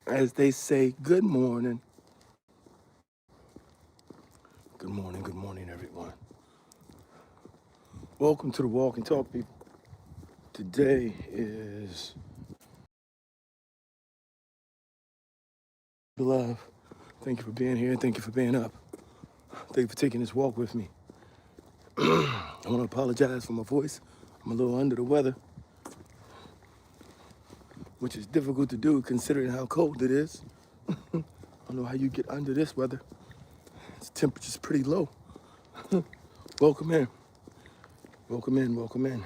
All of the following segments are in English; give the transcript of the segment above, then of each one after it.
as they say, good morning. Good morning, everyone. Welcome to the Walk and Talk, people. Today is love. Thank you for being here. Thank you for being up. Thank you for taking this walk with me. I want to apologize for my voice. I'm a little under the weather, which is difficult to do considering how cold it is. I don't know how you get under this weather. The temperature's pretty low. Welcome in. Welcome in. Welcome in.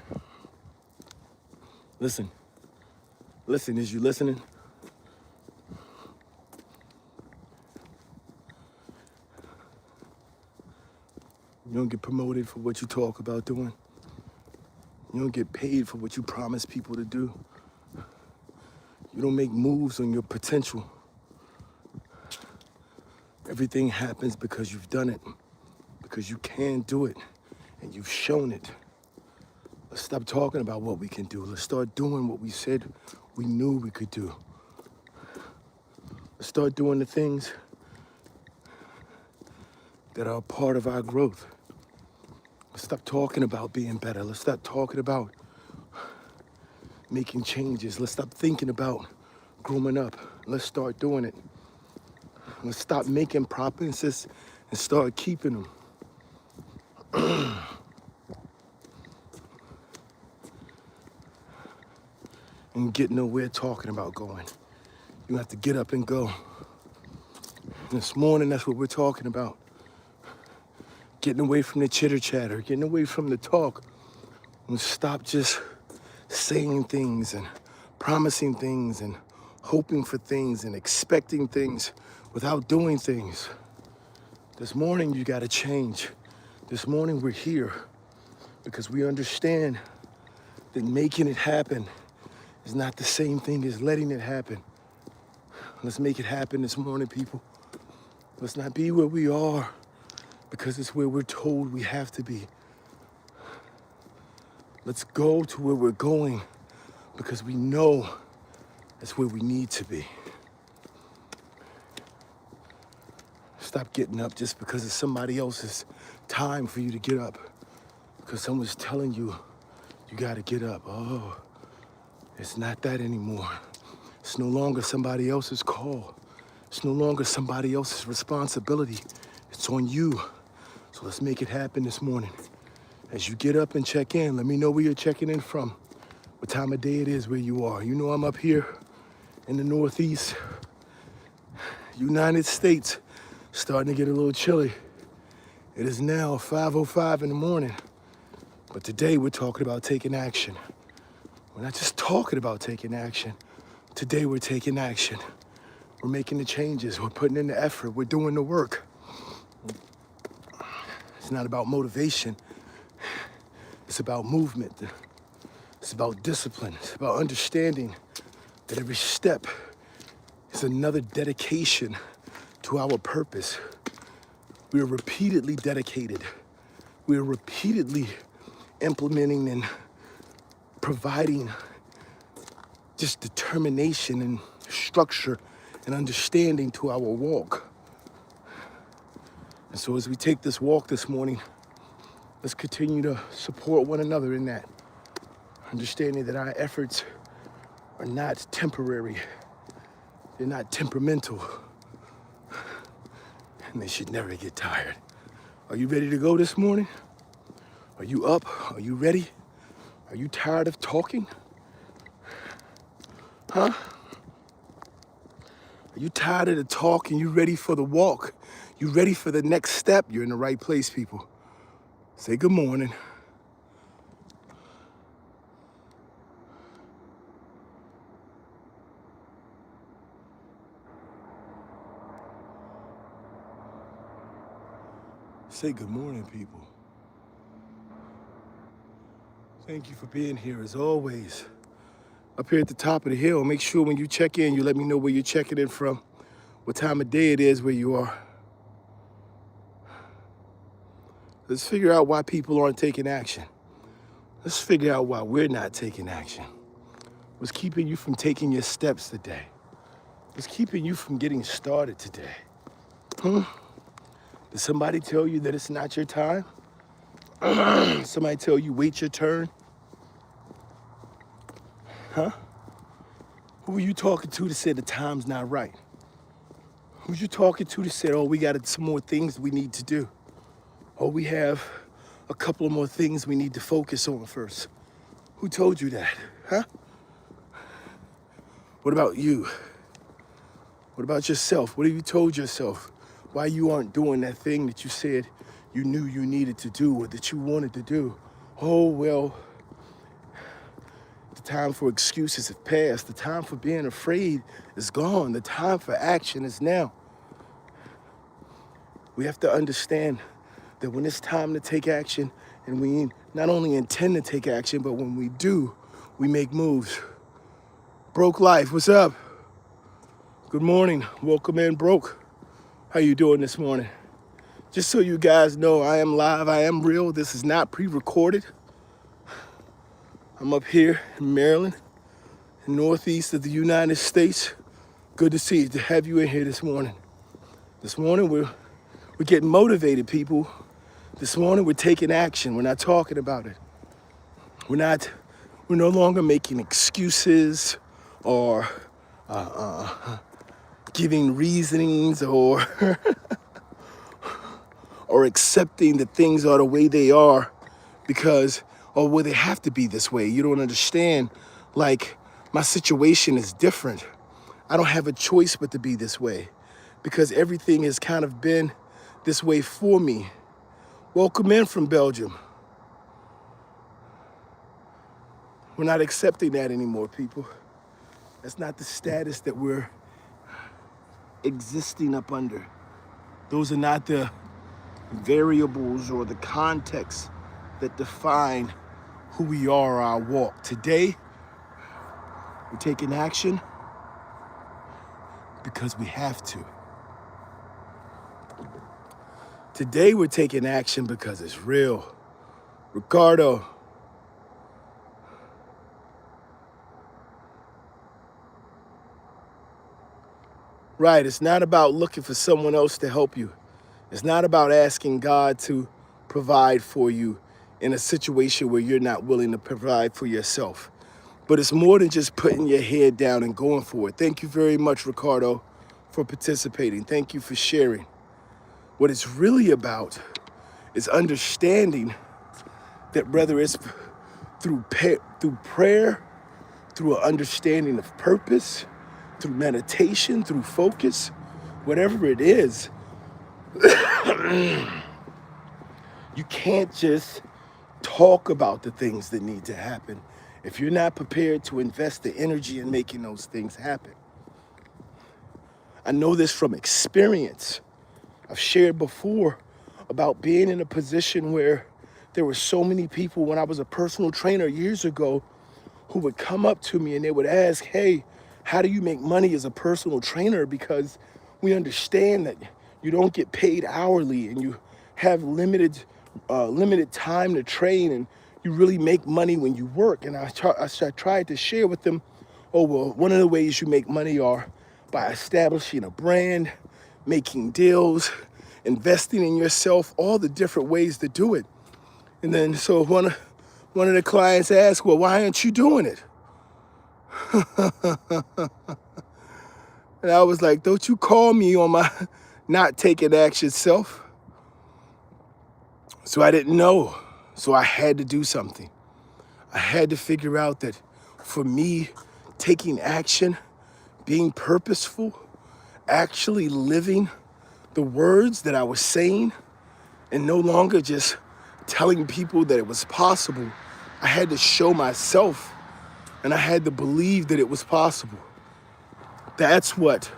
Listen. Listen, is you listening? You don't get promoted for what you talk about doing. You don't get paid for what you promise people to do. You don't make moves on your potential. Everything happens because you've done it, because you can do it, and you've shown it. Let's stop talking about what we can do. Let's start doing what we said we knew we could do. Let's start doing the things that are a part of our growth. Let's stop talking about being better. Let's stop talking about making changes. Let's stop thinking about growing up. Let's start doing it. Let's stop making promises and start keeping them. And get nowhere talking about going. You have to get up and go. And this morning, that's what we're talking about. Getting away from the chitter chatter, getting away from the talk, and stop just saying things and promising things and hoping for things and expecting things without doing things. This morning, you gotta change. This morning, we're here because we understand that making it happen is not the same thing as letting it happen. Let's make it happen this morning, people. Let's not be where we are because it's where we're told we have to be. Let's go to where we're going because we know that's where we need to be. Stop getting up just because it's somebody else's time for you to get up. Because someone's telling you, you gotta get up. Oh, it's not that anymore. It's no longer somebody else's call. It's no longer somebody else's responsibility. It's on you. So let's make it happen this morning. As you get up and check in, let me know where you're checking in from, what time of day it is where you are. You know I'm up here in the Northeast, United States, starting to get a little chilly. It is now 5:05 in the morning, but today we're talking about taking action. We're not just talking about taking action. Today we're taking action. We're making the changes. We're putting in the effort. We're doing the work. It's not about motivation. It's about movement. It's about discipline. It's about understanding that every step is another dedication to our purpose. We are repeatedly dedicated. We are repeatedly implementing and providing just determination and structure and understanding to our walk. And so as we take this walk this morning, let's continue to support one another in that. Understanding that our efforts are not temporary. They're not temperamental. And they should never get tired. Are you ready to go this morning? Are you up? Are you ready? Are you tired of talking? Huh? Are you tired of the talk and you ready for the walk? You ready for the next step? You're in the right place, people. Say good morning. Say good morning, people. Thank you for being here as always. Up here at the top of the hill, make sure when you check in, you let me know where you're checking in from, what time of day it is where you are. Let's figure out why people aren't taking action. Let's figure out why we're not taking action. What's keeping you from taking your steps today? What's keeping you from getting started today? Did somebody tell you that it's not your time? Somebody tell you wait your turn? Huh? Who are you talking to that said the time's not right? Who you talking to that said, oh, we got some more things we need to do? Oh, we have a couple of more things we need to focus on first. Who told you that? Huh? What about you? What about yourself? What have you told yourself? Why you aren't doing that thing that you said you knew you needed to do or that you wanted to do? Oh, well, the time for excuses has passed. The time for being afraid is gone. The time for action is now. We have to understand that when it's time to take action, and we not only intend to take action, but when we do, we make moves. Broke Life, what's up? Good morning, welcome in, Broke. How you doing this morning? Just so you guys know, I am live, I am real. This is not pre-recorded. I'm up here in Maryland, northeast of the United States. Good to see you, to have you in here this morning. This morning we're getting motivated, people. This morning we're taking action. We're not talking about it. We're no longer making excuses or giving reasonings or or accepting that things are the way they are because, or well, they have to be this way. You don't understand, like, my situation is different. I don't have a choice but to be this way because everything has kind of been this way for me. Welcome in from Belgium. We're not accepting that anymore, people. That's not the status that we're existing up under. Those are not the variables or the context that define who we are, our walk. Today, we're taking action because we have to. Today, we're taking action because it's real. Ricardo. Right, it's not about looking for someone else to help you. It's not about asking God to provide for you in a situation where you're not willing to provide for yourself. But it's more than just putting your head down and going for it. Thank you very much, Ricardo, for participating. Thank you for sharing. What it's really about is understanding that whether it's through prayer, through an understanding of purpose, through meditation, through focus, whatever it is, you can't just talk about the things that need to happen if you're not prepared to invest the energy in making those things happen. I know this from experience. I've shared before about being in a position where there were so many people when I was a personal trainer years ago who would come up to me and they would ask, hey, how do you make money as a personal trainer? Because we understand that you don't get paid hourly and you have limited time to train and you really make money when you work. And I tried to share with them, oh, well, one of the ways you make money are by establishing a brand, making deals, investing in yourself, all the different ways to do it. And then so one of the clients asked, well, why aren't you doing it? And I was like, don't you call me on my not taking action self. So I didn't know. So I had to do something. I had to figure out that for me, taking action, being purposeful, actually living the words that I was saying and no longer just telling people that it was possible, I had to show myself and I had to believe that it was possible. That's what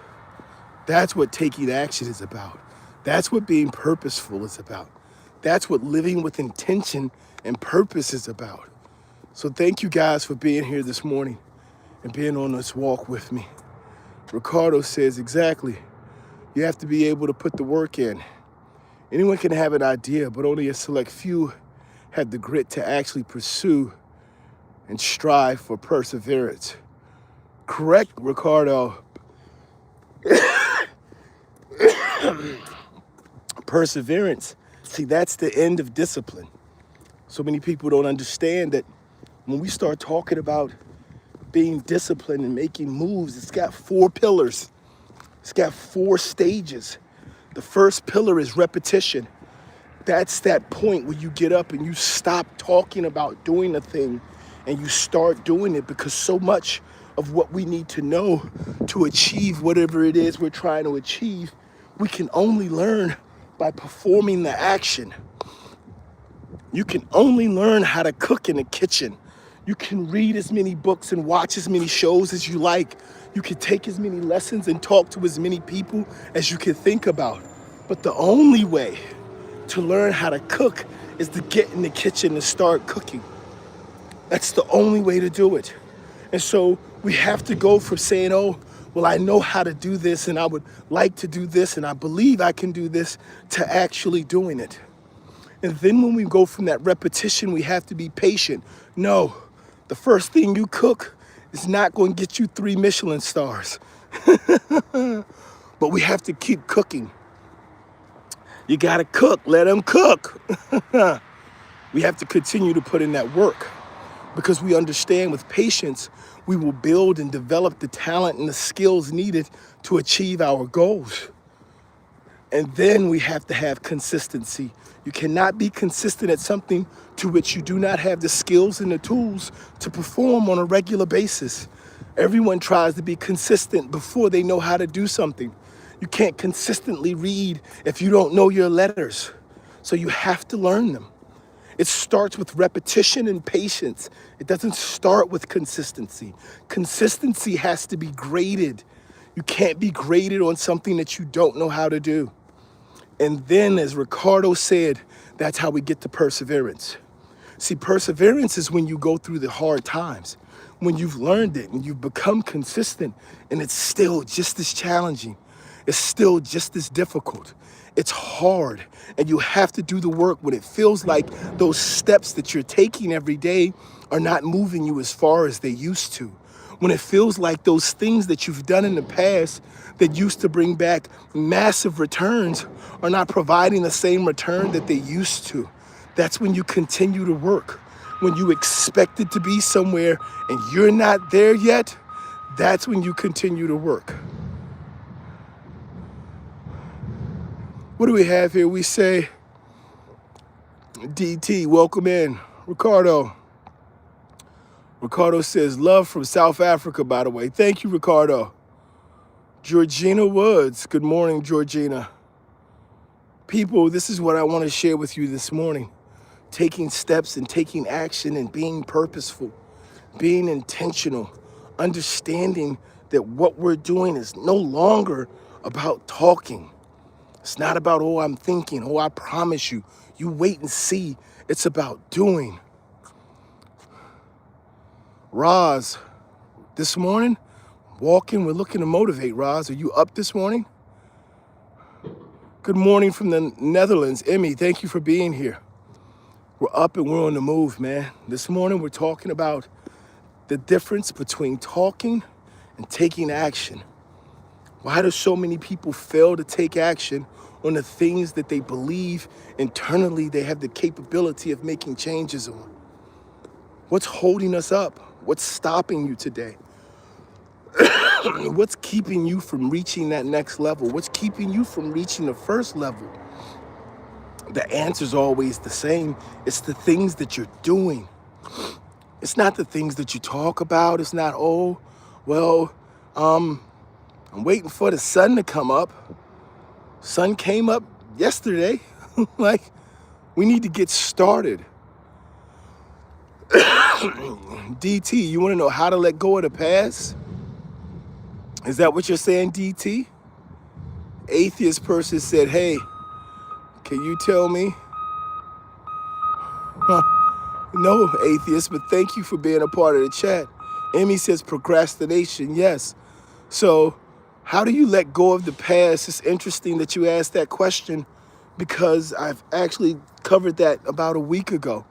taking action is about. That's what being purposeful is about. That's what living with intention and purpose is about. So thank you guys for being here this morning and being on this walk with me. Ricardo says exactly, you have to be able to put the work in. Anyone can have an idea, but only a select few have the grit to actually pursue and strive for perseverance. Correct, Ricardo. Perseverance, see, that's the end of discipline. So many people don't understand that when we start talking about being disciplined and making moves, it's got 4 pillars. It's got 4 stages. The first pillar is repetition. That's that point where you get up and you stop talking about doing a thing and you start doing it, because so much of what we need to know to achieve whatever it is we're trying to achieve, we can only learn by performing the action. You can only learn how to cook in the kitchen. You can read as many books and watch as many shows as you like. You can take as many lessons and talk to as many people as you can think about. But the only way to learn how to cook is to get in the kitchen and start cooking. That's the only way to do it. And so we have to go from saying, oh, well, I know how to do this and I would like to do this and I believe I can do this, to actually doing it. And then when we go from that repetition, we have to be patient. No, the first thing you cook is not going to get you 3 Michelin stars. But we have to keep cooking. You got to cook, let them cook. We have to continue to put in that work, because we understand with patience, we will build and develop the talent and the skills needed to achieve our goals. And then we have to have consistency. You cannot be consistent at something to which you do not have the skills and the tools to perform on a regular basis. Everyone tries to be consistent before they know how to do something. You can't consistently read if you don't know your letters. So you have to learn them. It starts with repetition and patience. It doesn't start with consistency. Consistency has to be graded. You can't be graded on something that you don't know how to do. And then, as Ricardo said, that's how we get to perseverance. See, perseverance is when you go through the hard times, when you've learned it and you've become consistent, and it's still just as challenging. It's still just as difficult. It's hard, and you have to do the work when it feels like those steps that you're taking every day are not moving you as far as they used to. When it feels like those things that you've done in the past that used to bring back massive returns are not providing the same return that they used to. That's when you continue to work. When you expect it to be somewhere and you're not there yet, that's when you continue to work. What do we have here? We say, DT, welcome in. Ricardo. Ricardo says, love from South Africa, by the way. Thank you, Ricardo. Georgina Woods. Good morning, Georgina. People, this is what I want to share with you this morning. Taking steps and taking action and being purposeful, being intentional, understanding that what we're doing is no longer about talking. It's not about, oh, I'm thinking, oh, I promise you. You wait and see. It's about doing. Roz, this morning, walking, we're looking to motivate. Roz, are you up this morning? Good morning from the Netherlands. Emmy, thank you for being here. We're up and we're on the move, man. This morning, we're talking about the difference between talking and taking action. Why do so many people fail to take action on the things that they believe internally they have the capability of making changes on? What's holding us up? What's stopping you today? What's keeping you from reaching that next level? What's keeping you from reaching the first level? The answer's always the same. It's the things that you're doing. It's not the things that you talk about. It's not, oh, well, I'm waiting for the sun to come up. Sun came up yesterday. Like, we need to get started. DT, you want to know how to let go of the past? Is that what you're saying, DT? Atheist person said, hey, can you tell me? No, atheist, but thank you for being a part of the chat. Emmy says procrastination, yes. So how do you let go of the past? It's interesting that you asked that question, because I've actually covered that about a week ago.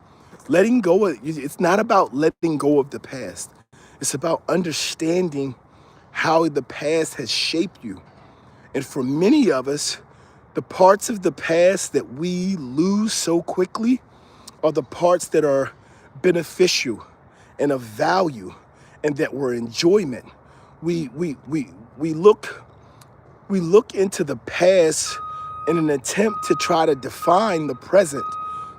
Letting go of it's not about letting go of the past. It's about understanding how the past has shaped you. And for many of us, The parts of the past that we lose so quickly are the parts that are beneficial and of value and that were enjoyment. We look into the past in an attempt to try to define the present,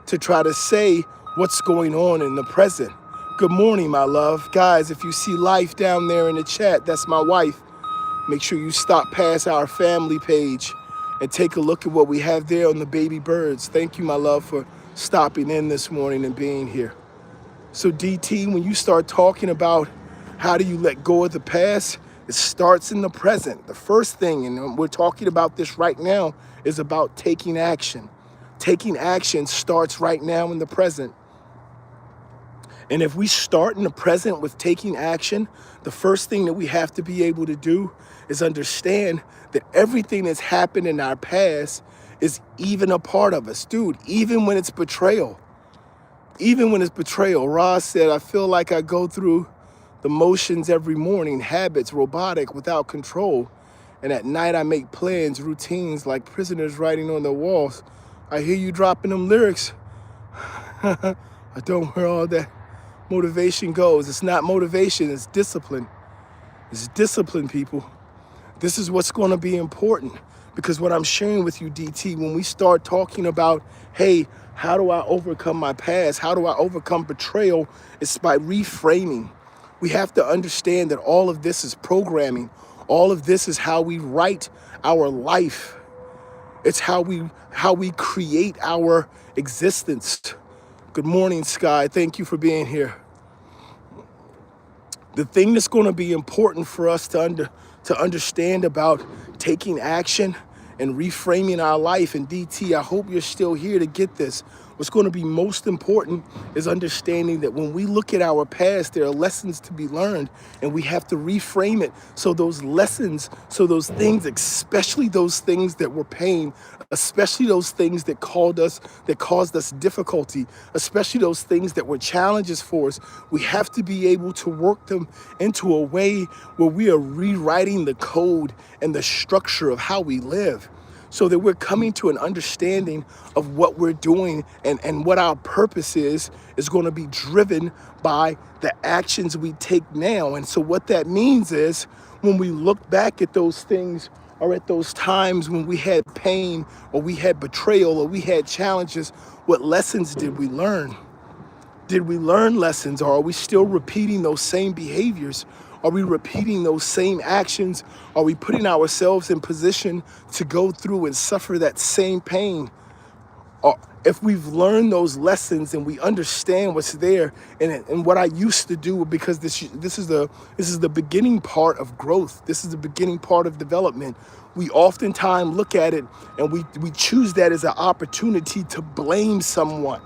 to try to say what's going on in the present. Good morning, my love. Guys, if you see life down there in the chat, that's my wife. Make sure you stop past our family page and take a look at what we have there on the baby birds. Thank you, my love, for stopping in this morning and being here. So DT, when you start talking about how do you let go of the past, it starts in the present. The first thing, and we're talking about this right now, is about taking action. Taking action starts right now in the present. And if we start in the present with taking action, the first thing that we have to be able to do is understand that everything that's happened in our past is even a part of us. Dude, even when it's betrayal. Even when it's betrayal. Ross said, I feel like I go through the motions every morning, habits, robotic, without control. And at night I make plans, routines, like prisoners writing on the walls. I hear you dropping them lyrics. I don't wear all that motivation goes. It's not motivation, it's discipline. It's discipline, people. This is what's going to be important, because what I'm sharing with you, DT, when we start talking about, hey, how do I overcome my past? How do I overcome betrayal? It's by reframing. We have to understand that all of this is programming. All of this is how we write our life. It's how we create our existence. Good morning, Sky. Thank you for being here. The thing that's going to be important for us to understand about taking action and reframing our life, and DT, I hope you're still here to get this. What's going to be most important is understanding that when we look at our past, there are lessons to be learned, and we have to reframe it so those lessons, so those things, especially those things that were pain, especially those things that caused us difficulty, especially those things that were challenges for us, we have to be able to work them into a way where we are rewriting the code and the structure of how we live, so that we're coming to an understanding of what we're doing and what our purpose is going to be driven by the actions we take now. And so what that means is, when we look back at those things, or at those times when we had pain, or we had betrayal, or we had challenges, what lessons did we learn? Did we learn lessons, or are we still repeating those same behaviors? Are we repeating those same actions? Are we putting ourselves in position to go through and suffer that same pain? Or if we've learned those lessons and we understand what's there, and what I used to do, because this is the beginning part of growth. This is the beginning part of development. We oftentimes look at it and we choose that as an opportunity to blame someone.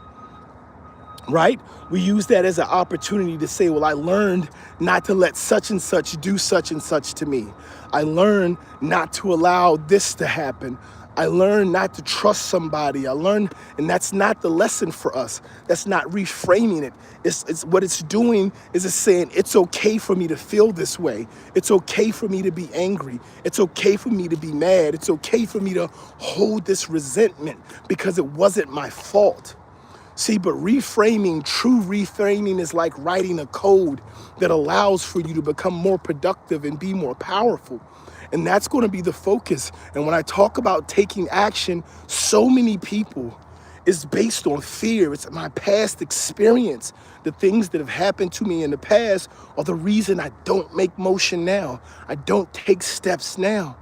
Right? We use that as an opportunity to say, well, I learned not to let such and such do such and such to me. I learned not to allow this to happen. I learned not to trust somebody. And that's not the lesson for us. That's not reframing it. It's what it's doing is it's saying, it's okay for me to feel this way. It's okay for me to be angry. It's okay for me to be mad. It's okay for me to hold this resentment because it wasn't my fault. See, but true reframing is like writing a code that allows for you to become more productive and be more powerful. And that's going to be the focus. And when I talk about taking action, so many people, is based on fear. It's my past experience. The things that have happened to me in the past are the reason I don't make motion now. I don't take steps now.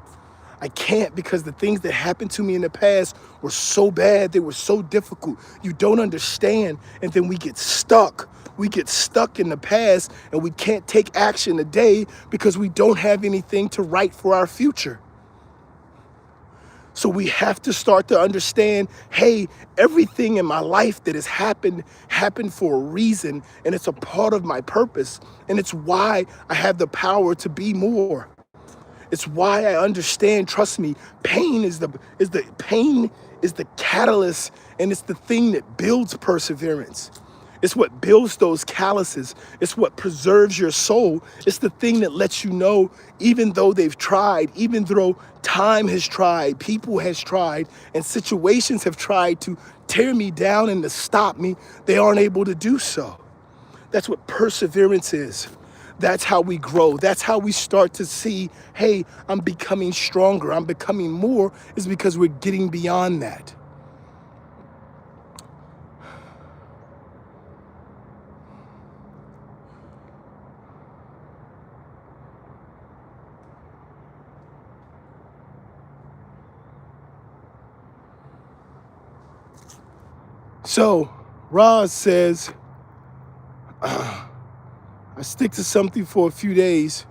I can't, because the things that happened to me in the past were so bad. They were so difficult. You don't understand. And then we get stuck. We get stuck in the past, and we can't take action today because we don't have anything to write for our future. So we have to start to understand, hey, everything in my life that has happened for a reason, and it's a part of my purpose, and it's why I have the power to be more. It's why I understand, trust me, pain is the catalyst, and it's the thing that builds perseverance. It's what builds those calluses. It's what preserves your soul. It's the thing that lets you know, even though they've tried, even though time has tried, people has tried, and situations have tried to tear me down and to stop me, they aren't able to do so. That's what perseverance is. That's how we grow. That's how we start to see, hey, I'm becoming stronger. I'm becoming more, is because we're getting beyond that. So, Roz says, I stick to something for a few days,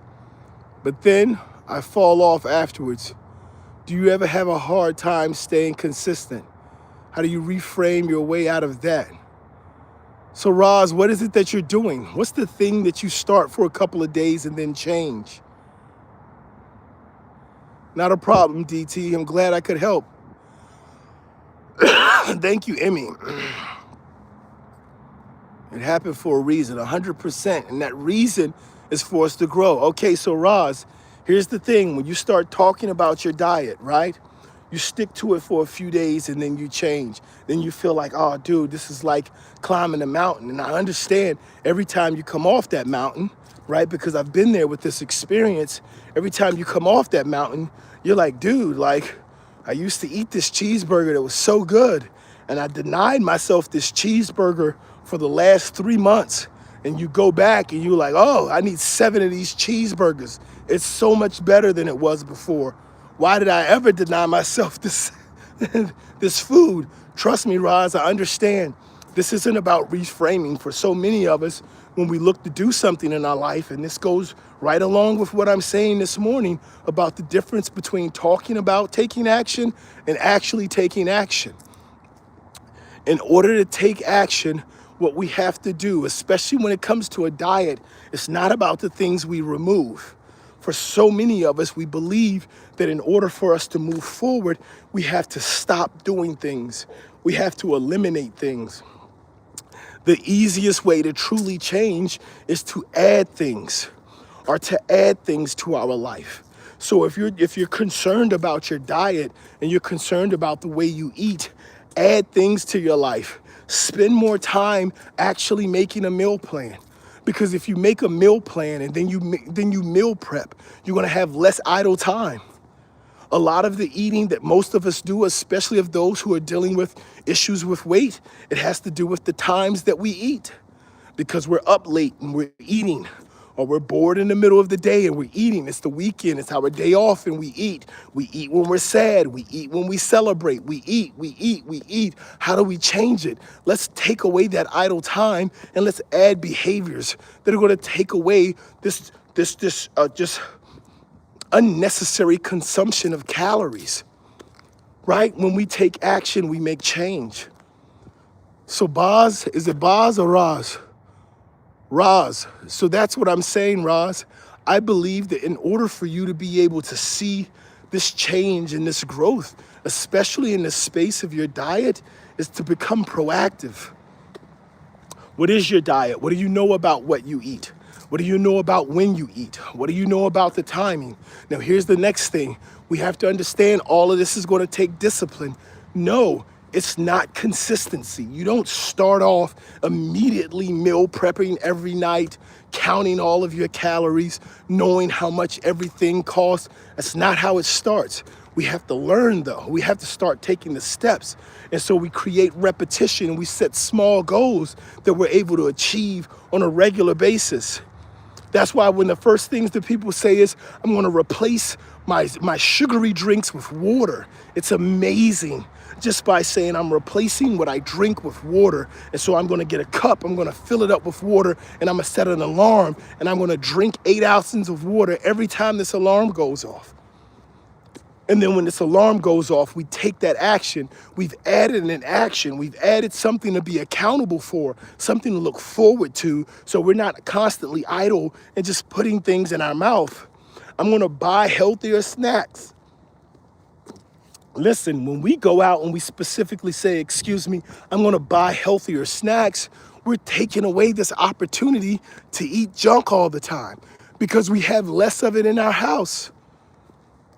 but then I fall off afterwards. Do you ever have a hard time staying consistent? How do you reframe your way out of that? So, Roz, what is it that you're doing? What's the thing that you start for a couple of days and then change? Not a problem, DT. I'm glad I could help. Thank you, Emmy. It happened for a reason, 100%. And that reason is for us to grow. Okay, so Roz, here's the thing. When you start talking about your diet, right? You stick to it for a few days and then you change. Then you feel like, oh, dude, this is like climbing a mountain. And I understand every time you come off that mountain, right? Because I've been there with this experience. Every time you come off that mountain, you're like, dude, like, I used to eat this cheeseburger that was so good. And I denied myself this cheeseburger for the last 3 months. And you go back and you're like, oh, I need 7 of these cheeseburgers. It's so much better than it was before. Why did I ever deny myself this, this food? Trust me, Roz, I understand. This isn't about reframing. For so many of us, when we look to do something in our life, and this goes right along with what I'm saying this morning about the difference between talking about taking action and actually taking action. In order to take action, what we have to do, especially when it comes to a diet, it's not about the things we remove. For so many of us, we believe that in order for us to move forward, we have to stop doing things. We have to eliminate things. The easiest way to truly change is to add things, or to add things to our life. So if you're concerned about your diet and you're concerned about the way you eat, add things to your life. Spend more time actually making a meal plan. Because if you make a meal plan and then you meal prep, you're gonna have less idle time. A lot of the eating that most of us do, especially of those who are dealing with issues with weight, it has to do with the times that we eat. Because we're up late and we're eating, or we're bored in the middle of the day and we're eating. It's the weekend, it's our day off and we eat. We eat when we're sad, we eat when we celebrate. We eat. How do we change it? Let's take away that idle time and let's add behaviors that are gonna take away this just unnecessary consumption of calories, right? When we take action, we make change. So Boz, is it Boz or Roz? Roz. So that's what I'm saying, Roz. I believe that in order for you to be able to see this change and this growth, especially in the space of your diet, is to become proactive. What is your diet? What do you know about what you eat? What do you know about when you eat? What do you know about the timing? Now, here's the next thing. We have to understand all of this is going to take discipline. No, it's not consistency. You don't start off immediately meal prepping every night, counting all of your calories, knowing how much everything costs. That's not how it starts. We have to learn, though. We have to start taking the steps. And so we create repetition and we set small goals that we're able to achieve on a regular basis. That's why when the first things that people say is, I'm going to replace my sugary drinks with water. It's amazing. Just by saying I'm replacing what I drink with water. And so I'm going to get a cup, I'm going to fill it up with water, and I'm going to set an alarm, and I'm going to drink 8 ounces of water every time this alarm goes off. And then when this alarm goes off, we take that action. We've added an action. We've added something to be accountable for, something to look forward to, so we're not constantly idle and just putting things in our mouth. I'm going to buy healthier snacks. Listen, when we go out and we specifically say, excuse me, I'm going to buy healthier snacks, We're taking away this opportunity to eat junk all the time because we have less of it in our house.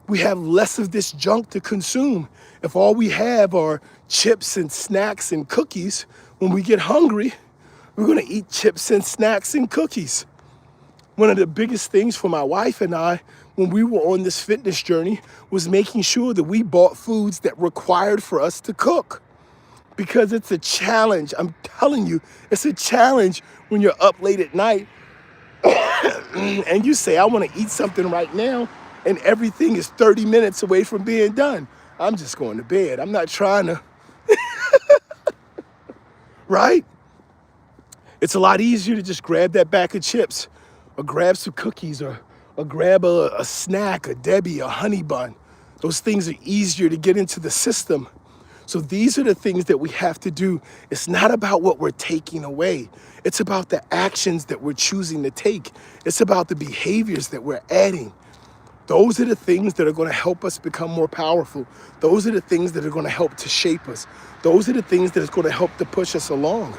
We have less of this junk to consume. If all we have are chips and snacks and cookies, when we get hungry, we're gonna eat chips and snacks and cookies. One of the biggest things for my wife and I when we were on this fitness journey was making sure that we bought foods that required for us to cook. Because it's a challenge. I'm telling you, it's a challenge when you're up late at night and you say, I want to eat something right now, and everything is 30 minutes away from being done. I'm just going to bed. I'm not trying to, right? It's a lot easier to just grab that bag of chips or grab some cookies or grab a snack, a Debbie, a honey bun. Those things are easier to get into the system. So these are the things that we have to do. It's not about what we're taking away. It's about the actions that we're choosing to take. It's about the behaviors that we're adding. Those are the things that are going to help us become more powerful. Those are the things that are going to help to shape us. Those are the things that are going to help to push us along.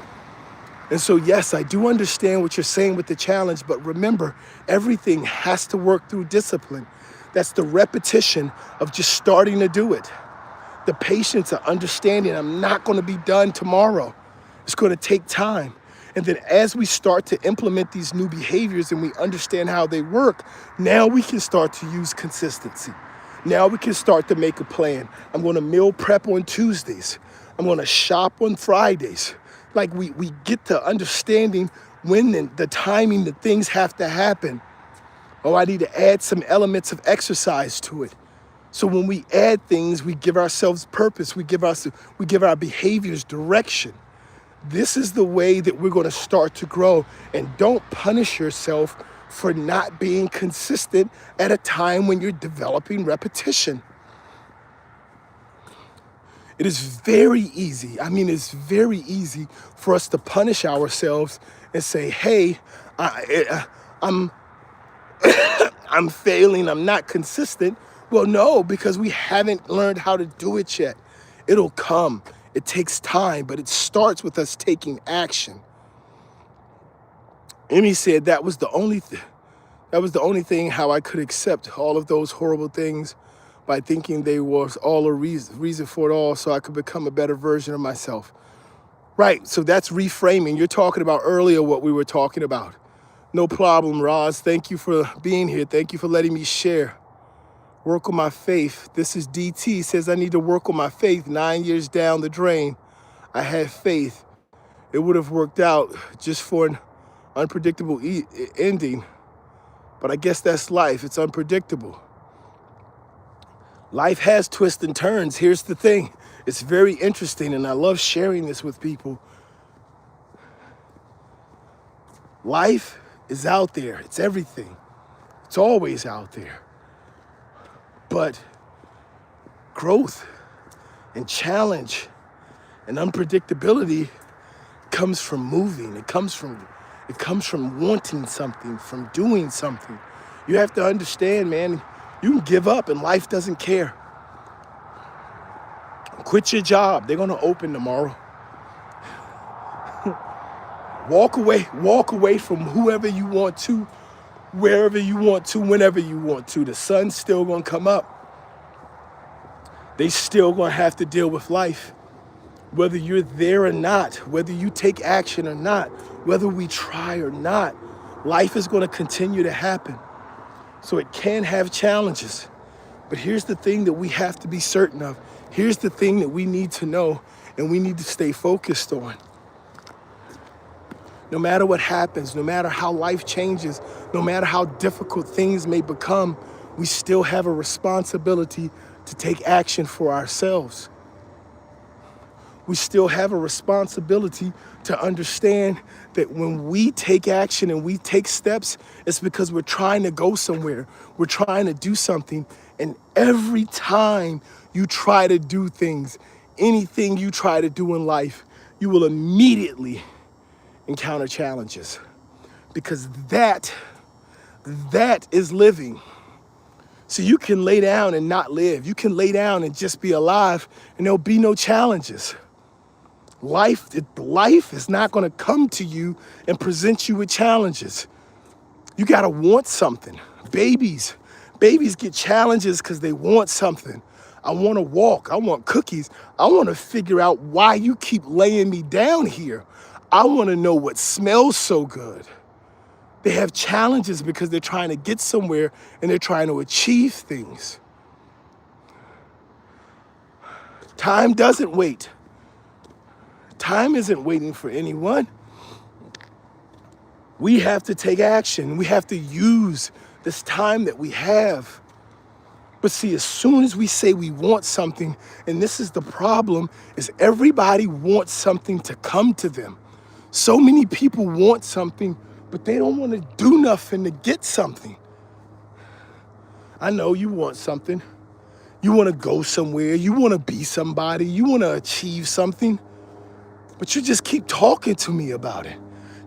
And so, yes, I do understand what you're saying with the challenge, but remember, everything has to work through discipline. That's the repetition of just starting to do it. The patience of understanding I'm not going to be done tomorrow. It's going to take time. And then as we start to implement these new behaviors and we understand how they work, now we can start to use consistency. Now we can start to make a plan. I'm going to meal prep on Tuesdays. I'm going to shop on Fridays. Like we get to understanding when the timing, the things have to happen. Oh, I need to add some elements of exercise to it. So when we add things, we give ourselves purpose. We give our behaviors direction. This is the way that we're going to start to grow. And don't punish yourself for not being consistent at a time when you're developing repetition. It is very easy. It's very easy for us to punish ourselves and say, hey, I'm failing, I'm not consistent. Well, no, because we haven't learned how to do it yet. It'll come. It takes time, but it starts with us taking action. Emmy said that was the only thing how I could accept all of those horrible things by thinking they was all a reason for it all so I could become a better version of myself. Right, so that's reframing. You're talking about earlier what we were talking about. No problem, Roz. Thank you for being here. Thank you for letting me share. Work on my faith. This is DT, says I need to work on my faith. 9 years down the drain, I had faith. It would have worked out just for an unpredictable ending. But I guess that's life. It's unpredictable. Life has twists and turns. Here's the thing. It's very interesting, and I love sharing this with people. Life is out there. It's everything. It's always out there. But growth and challenge and unpredictability comes from moving. It comes from wanting something, from doing something. You have to understand, man, you can give up and life doesn't care. Quit your job. They're going to open tomorrow. Walk away from whoever you want to, wherever you want to, whenever you want to. The sun's still going to come up. They still going to have to deal with life. Whether you're there or not, whether you take action or not, whether we try or not, life is going to continue to happen. So it can have challenges. But here's the thing that we have to be certain of. Here's the thing that we need to know and we need to stay focused on. No matter what happens, no matter how life changes, no matter how difficult things may become, we still have a responsibility to take action for ourselves. We still have a responsibility to understand that when we take action and we take steps, it's because we're trying to go somewhere. We're trying to do something. And every time you try to do things, anything you try to do in life, you will immediately encounter challenges. Because that is living. So you can lay down and not live. You can lay down and just be alive and there'll be no challenges. Life is not going to come to you and present you with challenges. You got to want something. Babies get challenges because they want something. I want to walk. I want cookies. I want to figure out why you keep laying me down here. I want to know what smells so good. They have challenges because they're trying to get somewhere and they're trying to achieve things. Time doesn't wait. Time isn't waiting for anyone. We have to take action. We have to use this time that we have. But see, as soon as we say we want something, and this is the problem, is everybody wants something to come to them. So many people want something, but they don't want to do nothing to get something. I know you want something. You want to go somewhere. You want to be somebody. You want to achieve something. But you just keep talking to me about it.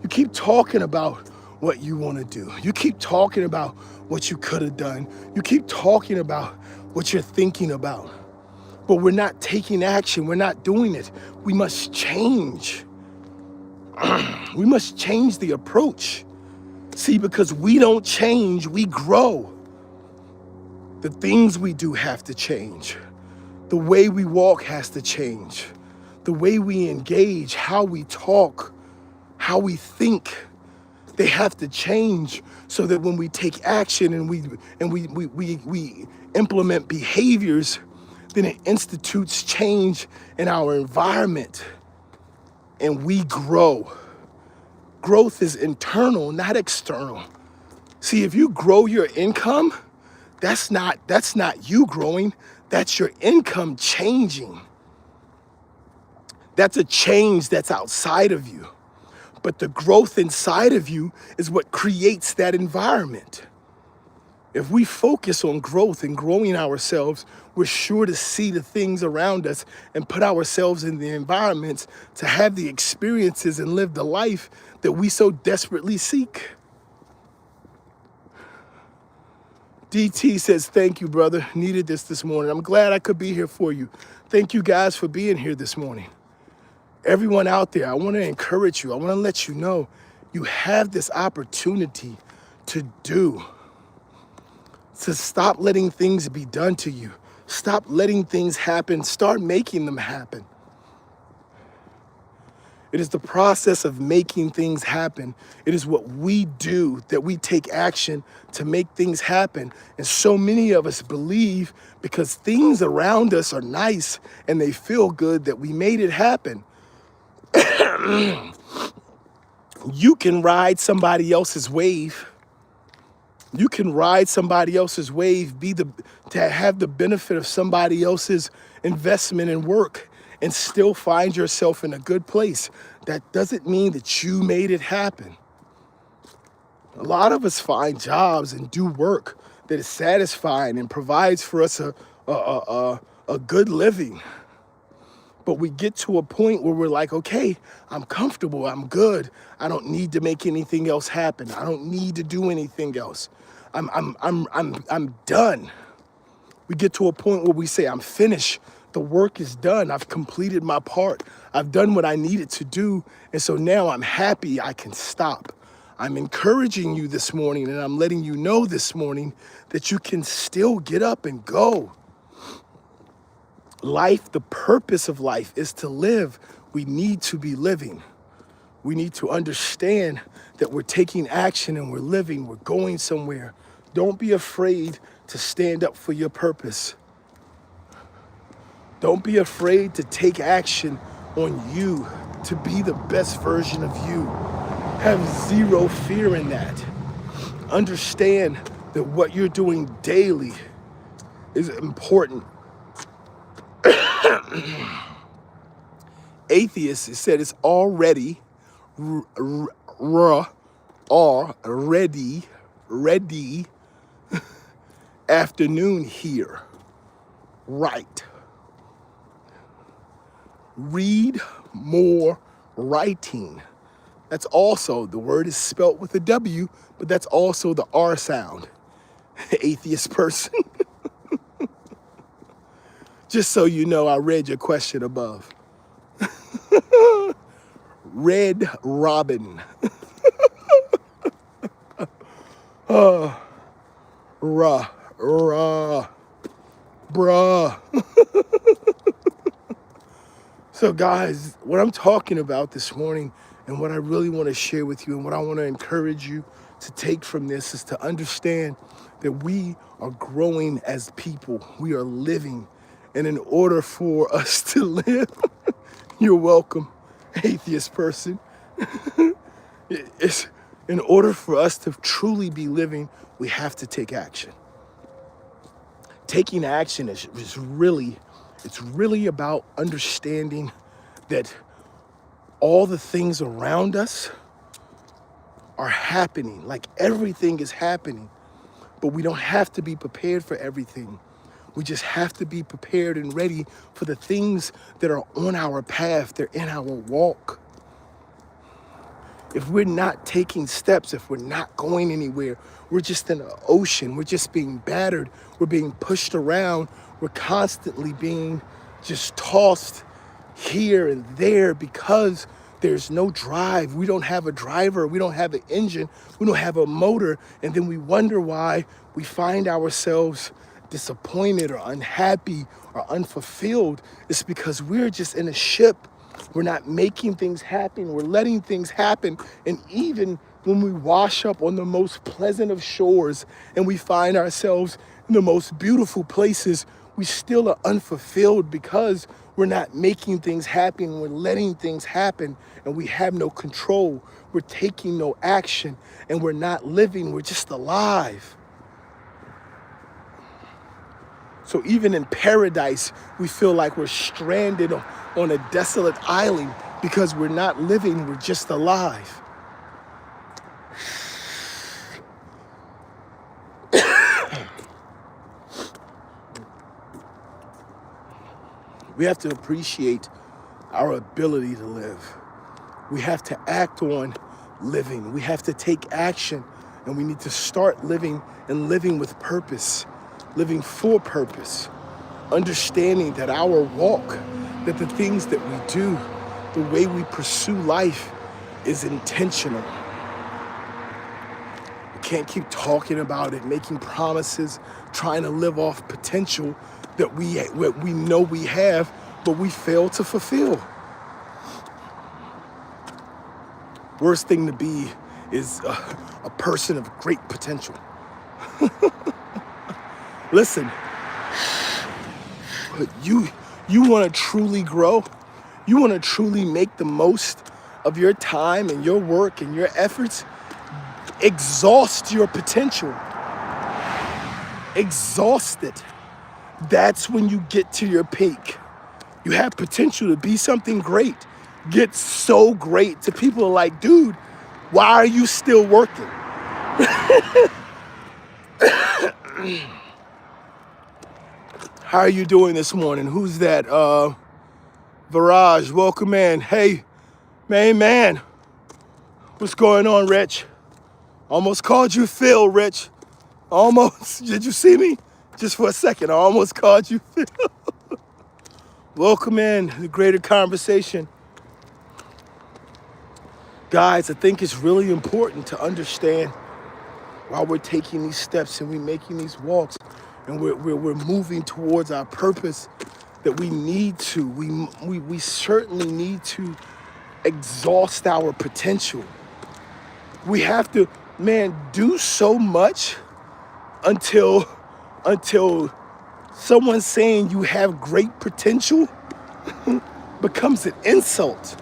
You keep talking about what you want to do. You keep talking about what you could have done. You keep talking about what you're thinking about. But we're not taking action. We're not doing it. We must change. We must change the approach. See, because we don't change, we grow. The things we do have to change. The way we walk has to change. The way we engage, how we talk, how we think, they have to change so that when we take action and we implement behaviors, then it institutes change in our environment and we grow. Growth is internal, not external. See, if you grow your income, that's not you growing, that's your income changing. That's a change that's outside of you. But the growth inside of you is what creates that environment. If we focus on growth and growing ourselves, we're sure to see the things around us and put ourselves in the environments to have the experiences and live the life that we so desperately seek. DT says, thank you, brother. Needed this morning. I'm glad I could be here for you. Thank you guys for being here this morning. Everyone out there, I want to encourage you. I want to let you know you have this opportunity to stop letting things be done to you. Stop letting things happen. Start making them happen. It is the process of making things happen. It is what we do, that we take action to make things happen. And so many of us believe because things around us are nice and they feel good that we made it happen. You can ride somebody else's wave. You can ride somebody else's wave, to have the benefit of somebody else's investment and work and still find yourself in a good place. That doesn't mean that you made it happen. A lot of us find jobs and do work that is satisfying and provides for us a good living. But we get to a point where we're like, okay, I'm comfortable, I'm good. I don't need to make anything else happen. I don't need to do anything else. I'm done. We get to a point where we say, I'm finished. The work is done. I've completed my part. I've done what I needed to do. And so now I'm happy I can stop. I'm encouraging you this morning and I'm letting you know this morning that you can still get up and go. Life, the purpose of life is to live. We need to be living. We need to understand that we're taking action and we're living, we're going somewhere. Don't be afraid to stand up for your purpose. Don't be afraid to take action on you, to be the best version of you. Have zero fear in that. Understand that what you're doing daily is important. Atheists said it's already ready afternoon here. Right. Read more writing. That's also, the word is spelt with a W, but that's also the R sound. Atheist person. Just so you know, I read your question above. Red Robin. Rah, rah, bruh. So guys, what I'm talking about this morning and what I really want to share with you and what I want to encourage you to take from this is to understand that we are growing as people. We are living. And in order for us to live, you're welcome, atheist person. It's, in order for us to truly be living, we have to take action. Taking action is really about understanding that all the things around us are happening, like everything is happening, but we don't have to be prepared for everything. We just have to be prepared and ready for the things that are on our path, they're in our walk. If we're not taking steps, if we're not going anywhere, we're just in an ocean. We're just being battered. We're being pushed around. We're constantly being just tossed here and there because there's no drive. We don't have a driver. We don't have an engine. We don't have a motor. And then we wonder why we find ourselves disappointed or unhappy or unfulfilled. It's because we're just in a ship. We're not making things happen. We're letting things happen. And even when we wash up on the most pleasant of shores and we find ourselves in the most beautiful places, we still are unfulfilled because we're not making things happen. We're letting things happen and we have no control. We're taking no action and we're not living. We're just alive. So even in paradise, we feel like we're stranded on a desolate island because we're not living, we're just alive. We have to appreciate our ability to live. We have to act on living. We have to take action, and we need to start living and living with purpose, living for purpose, understanding that our walk, that the things that we do, the way we pursue life is intentional. We can't keep talking about it, making promises, trying to live off potential that we know we have, but we fail to fulfill. Worst thing to be is a person of great potential. Listen, you want to truly grow, you want to truly make the most of your time and your work and your efforts, exhaust your potential. Exhaust it. That's when you get to your peak. You have potential to be something great. Get so great to people are like, dude, why are you still working? How are you doing this morning? Who's that? Viraj, welcome in. Hey, man. What's going on, Rich? Almost called you Phil, Rich. Almost. Did you see me? Just for a second, I almost called you Phil. Welcome in the greater conversation. Guys, I think it's really important to understand while we're taking these steps and we're making these walks and we're moving towards our purpose that we need to, we certainly need to exhaust our potential. We have to, do so much until someone saying you have great potential becomes an insult.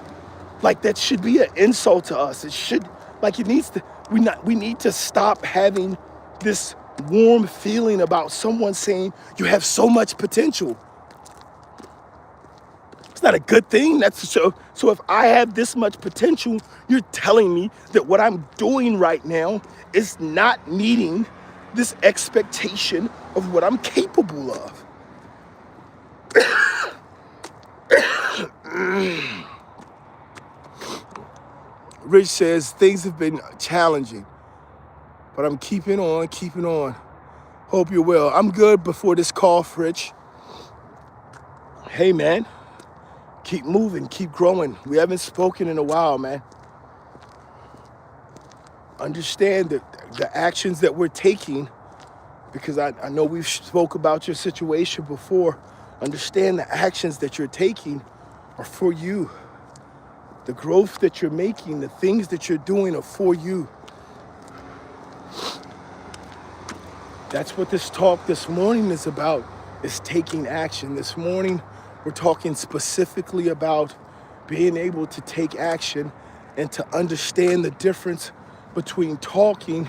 Like that should be an insult to us. It should, like it needs to, we need to stop having this warm feeling about someone saying you have so much potential. It's not a good thing. That's so if I have this much potential, you're telling me that what I'm doing right now is not meeting this expectation of what I'm capable of. Rich says, things have been challenging, but I'm keeping on. Hope you're well. I'm good before this cough, Rich. Hey, man, Keep moving, keep growing. We haven't spoken in a while, man. Understand that the actions that we're taking, because I know we've spoke about your situation before. Understand the actions that you're taking are for you. The growth that you're making, the things that you're doing are for you. That's what this talk this morning is about, is taking action. This morning, we're talking specifically about being able to take action and to understand the difference between talking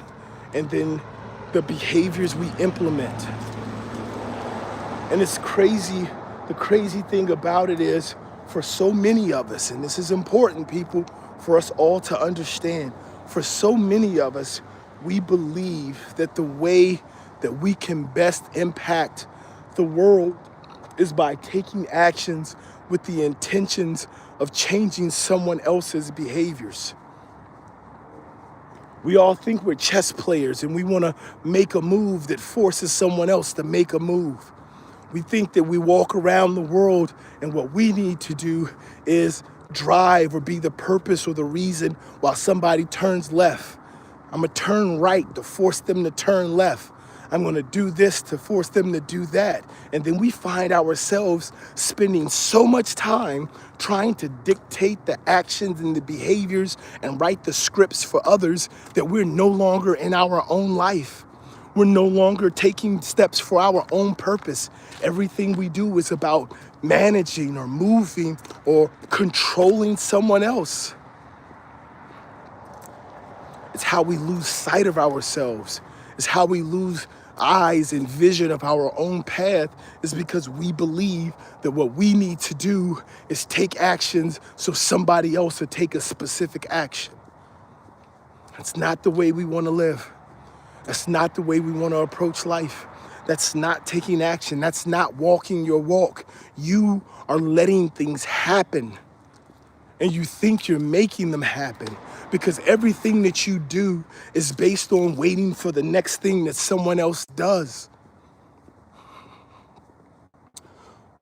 and then the behaviors we implement. And it's crazy. The crazy thing about it is, for so many of us, and this is important, people, for us all to understand, for so many of us, we believe that the way that we can best impact the world is by taking actions with the intentions of changing someone else's behaviors. We all think we're chess players and we want to make a move that forces someone else to make a move. We think that we walk around the world and what we need to do is drive or be the purpose or the reason while somebody turns left. I'm going to turn right to force them to turn left. I'm going to do this to force them to do that. And then we find ourselves spending so much time trying to dictate the actions and the behaviors and write the scripts for others that we're no longer in our own life. We're no longer taking steps for our own purpose. Everything we do is about managing or moving or controlling someone else. It's how we lose sight of ourselves. It's how we lose eyes and vision of our own path, is because we believe that what we need to do is take actions so somebody else will take a specific action. That's not the way we want to live. That's not the way we want to approach life. That's not taking action. That's not walking your walk. You are letting things happen. And you think you're making them happen because everything that you do is based on waiting for the next thing that someone else does.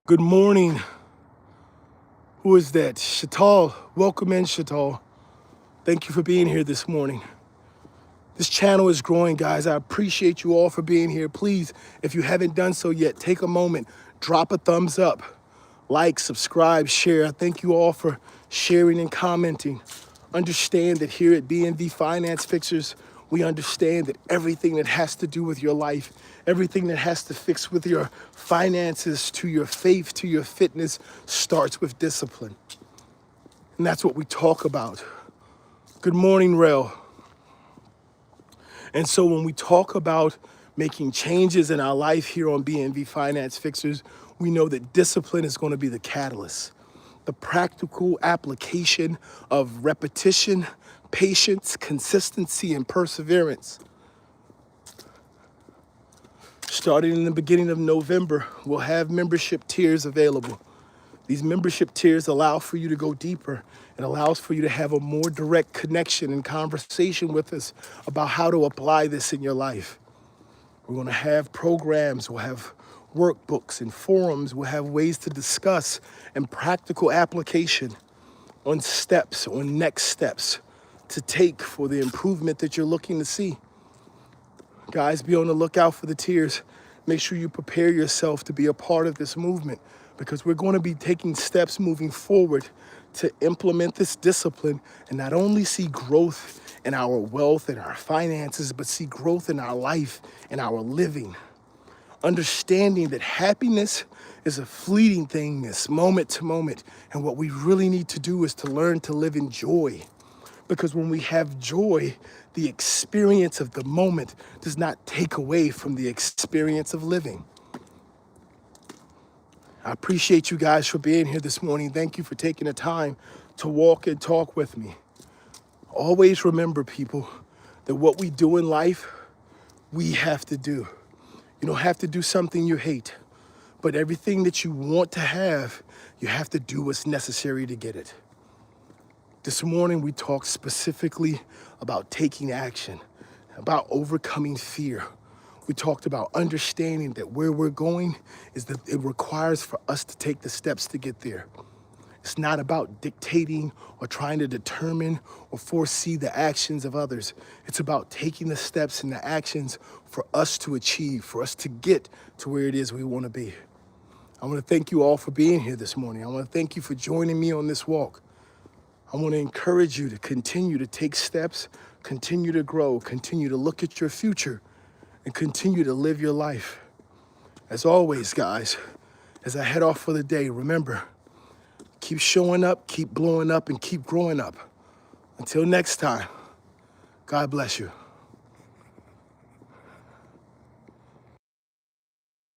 Good morning. Who is that? Shatal. Welcome in, Shatal. Thank you for being here this morning. This channel is growing, guys. I appreciate you all for being here. Please, if you haven't done so yet, take a moment, drop a thumbs up, like, subscribe, share. Thank you all for sharing and commenting. Understand that here at BNV Finance Fixers, we understand that everything that has to do with your life, everything that has to fix with your finances, to your faith, to your fitness, starts with discipline. And that's what we talk about. Good morning, Rel. And so when we talk about making changes in our life here on BNV Finance Fixers, we know that discipline is going to be the catalyst. The practical application of repetition, patience, consistency, and perseverance. Starting in the beginning of November, we'll have membership tiers available. These membership tiers allow for you to go deeper. It allows for you to have a more direct connection and conversation with us about how to apply this in your life. We're going to have programs, we'll have workbooks and forums, we'll have ways to discuss and practical application on steps, on next steps to take for the improvement that you're looking to see. Guys, be on the lookout for the tiers. Make sure you prepare yourself to be a part of this movement, because we're going to be taking steps moving forward to implement this discipline and not only see growth in our wealth and our finances, but see growth in our life and our living. Understanding that happiness is a fleeting thing, it's moment to moment. And what we really need to do is to learn to live in joy. Because when we have joy, the experience of the moment does not take away from the experience of living. I appreciate you guys for being here this morning. Thank you for taking the time to walk and talk with me. Always remember, people, that what we do in life, we have to do. You don't have to do something you hate, but everything that you want to have, you have to do what's necessary to get it. This morning, we talked specifically about taking action, about overcoming fear. We talked about understanding that where we're going is that it requires for us to take the steps to get there. It's not about dictating or trying to determine or foresee the actions of others. It's about taking the steps and the actions for us to achieve, for us to get to where it is we want to be. I want to thank you all for being here this morning. I want to thank you for joining me on this walk. I want to encourage you to continue to take steps, continue to grow, continue to look at your future, and continue to live your life. As always, guys, as I head off for the day, remember, keep showing up, keep blowing up, and keep growing up. Until next time, God bless you.